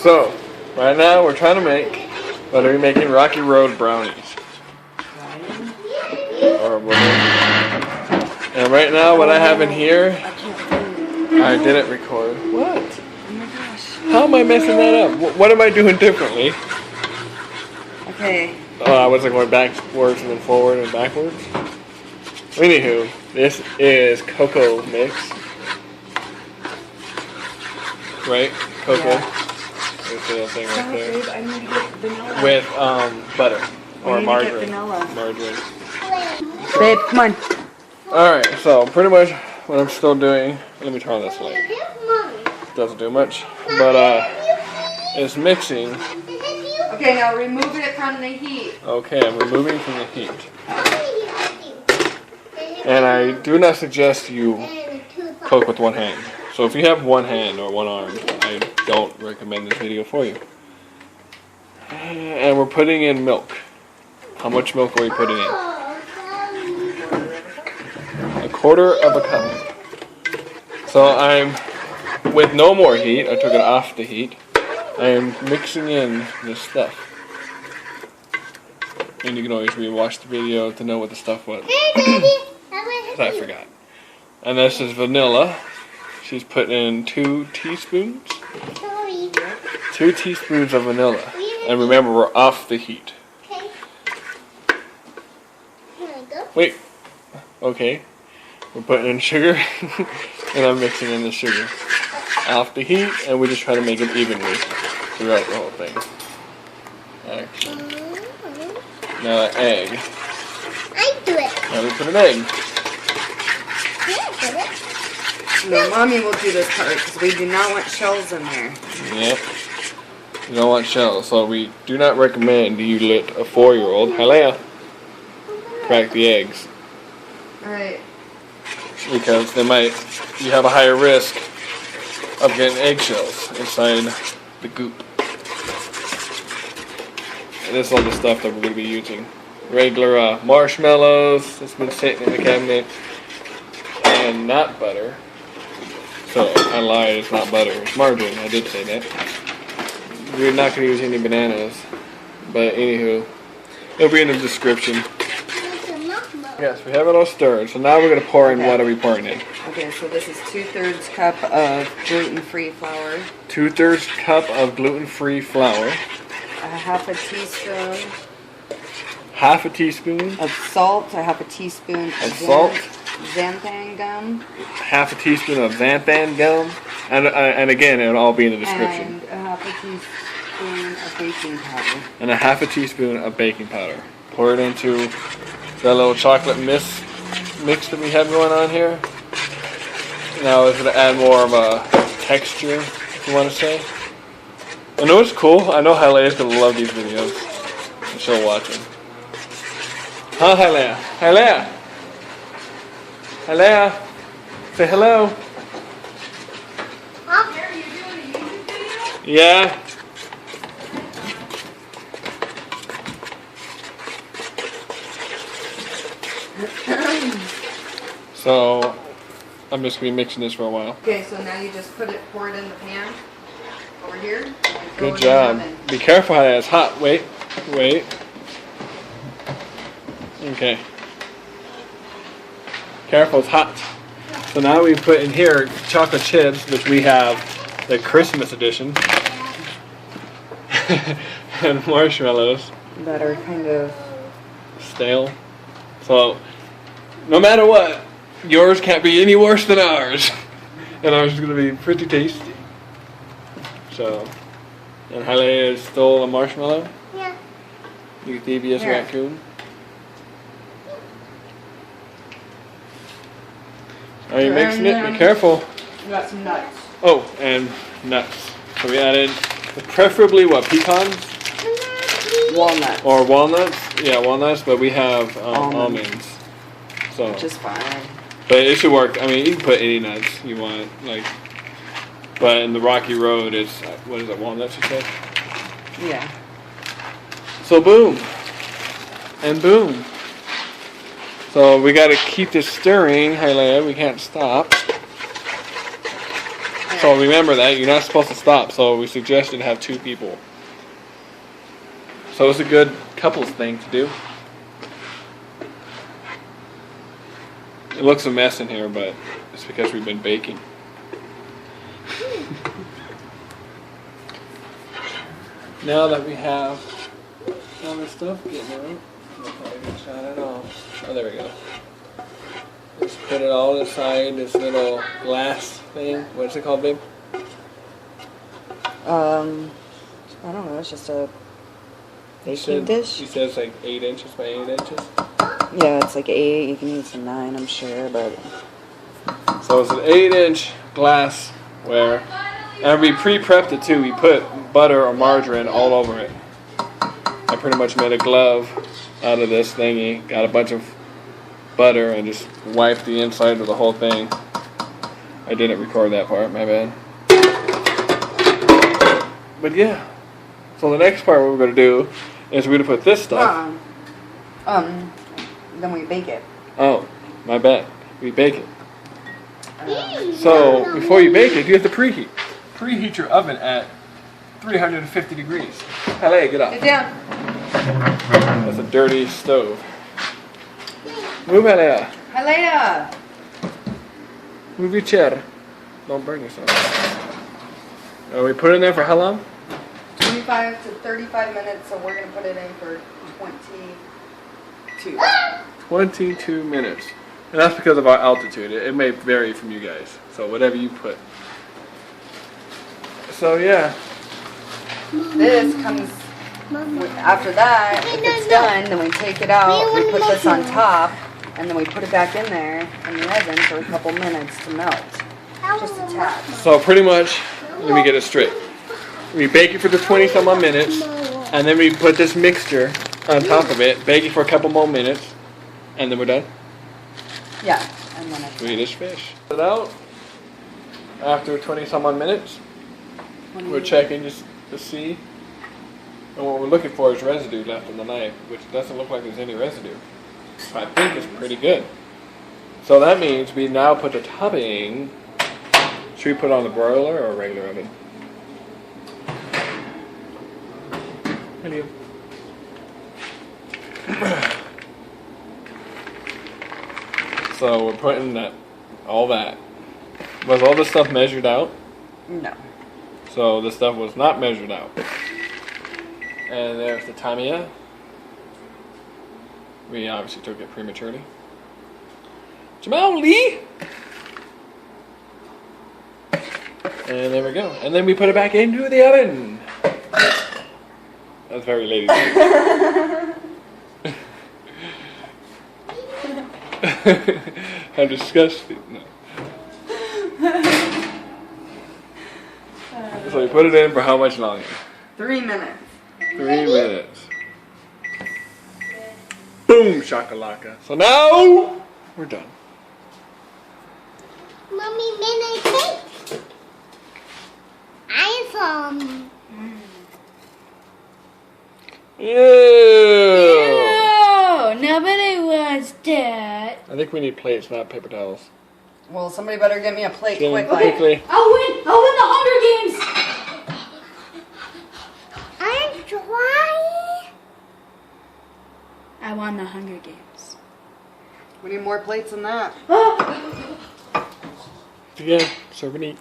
So, right now we're trying to make, what are we making? Rocky Road brownies. Or whatever. And right now what I have in here, I didn't record. What? Oh my gosh. How am I messing that up? What am I doing differently? Okay. Oh, I wasn't going backwards and then forward and backwards. Anywho, this is cocoa mix. Right? Cocoa. Yeah. This little thing right Stop, there. babe. I need to get vanilla. With butter. Or need to margarine. get vanilla. Margarine. Babe, come on. Alright, so pretty much what I'm still doing, let me turn on this light. Doesn't do much. But is mixing. Okay, now remove it from the heat. Okay, I'm removing from the heat. And I do not suggest you cook with one hand. So if you have one hand or one arm, I don't recommend this video for you. And we're putting in milk. How much milk are we putting in? 1/4 of a cup. So I'm, with no more heat, I took it off the heat. I am mixing in this stuff. And you can always rewatch the video to know what the stuff was. I forgot. And this is vanilla. She's putting in 2 teaspoons. 2 teaspoons of vanilla. And remember, we're off the heat. Wait. Okay. We're putting in sugar. And I'm mixing in the sugar. Off the heat, and we just try to make it evenly throughout the whole thing. Actually. Now an egg. I do it. Now we put an egg. No, Mommy will do this part because we do not want shells in there. Yep. You don't want shells, so we do not recommend you let a 4-year-old, hi Leia, crack the eggs. Alright. Because you have a higher risk of getting eggshells inside the goop. And this is all the stuff that we're going to be using. Regular marshmallows that's been sitting in the cabinet. And not butter. So, I lied, it's not butter, it's margarine, I did say that. We're not going to use any bananas. But anywho, it'll be in the description. Yes, we have it all stirred. So now we're going to pour in, what are we pouring in? Okay, so this is 2/3 cup of gluten-free flour. 2/3 cup of gluten-free flour. A 1/2 teaspoon. 1/2 teaspoon. Of salt. A 1/2 teaspoon Of salt. xanthan gum. 1/2 teaspoon of xanthan gum. And again, it'll all be in the description. And a 1/2 teaspoon of baking powder. And a 1/2 teaspoon of baking powder. Pour it into that little chocolate mix that we have going on here. Now it's going to add more of a texture, if you want to say. I know it's cool. I know Hialea's going to love these videos. And she'll watch them. Huh, Hialea? Hialea? Hialea? Say hello. Yeah. So, I'm just going to be mixing this for a while. Okay, so now you just pour it in the pan over here. Good job. Be careful how it's hot. Wait. Okay. Careful, it's hot. So now we put in here chocolate chips, which we have the Christmas edition. And marshmallows. That are kind of stale. So, no matter what, yours can't be any worse than ours. And ours is going to be pretty tasty. So, and Halea stole a marshmallow. Yeah. You devious raccoon. Are you mixing it? Be careful. We got some nuts. Oh, and nuts. So we added, preferably what, pecans? Walnuts. Or walnuts? Yeah, walnuts, but we have almonds. So, which is fine. but it should work. I mean, you can put any nuts you want. But in the Rocky Road, it's, what is it, walnuts you said? Yeah. So boom. And boom. So we got to keep this stirring, Hialeah. We can't stop. And So remember that you're not supposed to stop. So we suggested have 2 people. So it's a good couples thing to do. It looks a mess in here, but it's because we've been baking. Now that we have all this stuff getting out, I'll probably shut it off. Oh, there we go. Just put it all inside this little glass thing. What is it called, babe? I don't know. It's just a baking dish. He says like 8 inches by 8 inches. Yeah, it's like 8. You can use a 9, I'm sure, but. So it's an 8-inch glassware, and we pre-prepped it too. We put butter or margarine all over it. I pretty much made a glove out of this thingy. Got a bunch of butter and just wiped the inside of the whole thing. I didn't record that part, my bad. But yeah, so the next part what we're gonna do is we're gonna put this stuff. Then we bake it. Oh, my bad. We bake it. So before you bake it, you have to preheat. Preheat your oven at 350 degrees. Halea, get up. Get down. That's a dirty stove. Move, Halea. Halea. Move your chair. Don't burn yourself. We put it in there for how long? 25 to 35 minutes, so we're going to put it in for 22. 22 minutes. And that's because of our altitude. It may vary from you guys. So whatever you put. So yeah. This comes after that. If it's done, then we take it out. We put this on top, and then we put it back in there in the oven for a couple minutes to melt. Just a tad. So pretty much, let me get it straight. We bake it for the 20-some odd minutes, and then we put this mixture on top of it, bake it for a couple more minutes, and then we're done. Yeah, and then it's Swedish fish. Put it out after 20-some odd minutes. We're checking just to see. And what we're looking for is residue left on the knife, which doesn't look like there's any residue. So I think it's pretty good. So that means we now put the topping. Should we put on the broiler or a regular oven? Hello. So we're putting all that. Was all this stuff measured out? No. So this stuff was not measured out. And there's the Tamiya. We obviously took it prematurely. Jamal Lee! And there we go. And then we put it back into the oven. That's very lady. How disgusting. No. So we put it in for how much longer? 3 minutes. 3 minutes. Boom, shakalaka. So now we're done. Mommy, minute cake. iPhone. Ew. No, nobody wants that. I think we need plates, not paper towels. Well, somebody better get me a plate Jim, quickly. quickly. I'll win the Hunger Games. I'm trying. I won the Hunger Games. We need more plates than that. Again, serve and eat.